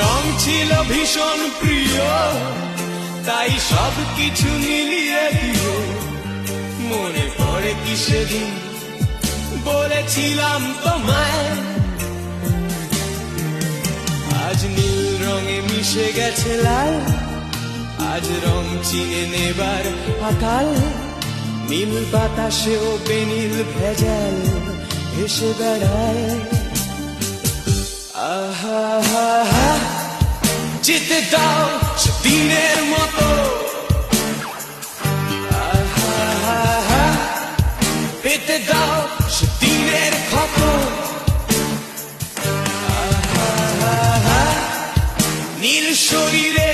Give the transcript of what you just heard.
রং ছিল ভীষণ প্রিয়, তাই সব কিছু মিলিয়ে দিয়ে মনে পড়ে কি সেদিন বলেছিলাম তোমায়। আজ নীল রঙে মিশে গেছে লাল, আজ রং চিনে নেবার আকাল। নীল বাতাসেও বেনীল ভেজাল ভেসে বেড়ায়। আহা হা হা, যেতে দাও সেদিনের মতো। আহা হা হা, পেতে দাও সেদিনের ক্ষত। আহা হা হা, নীল শরীরে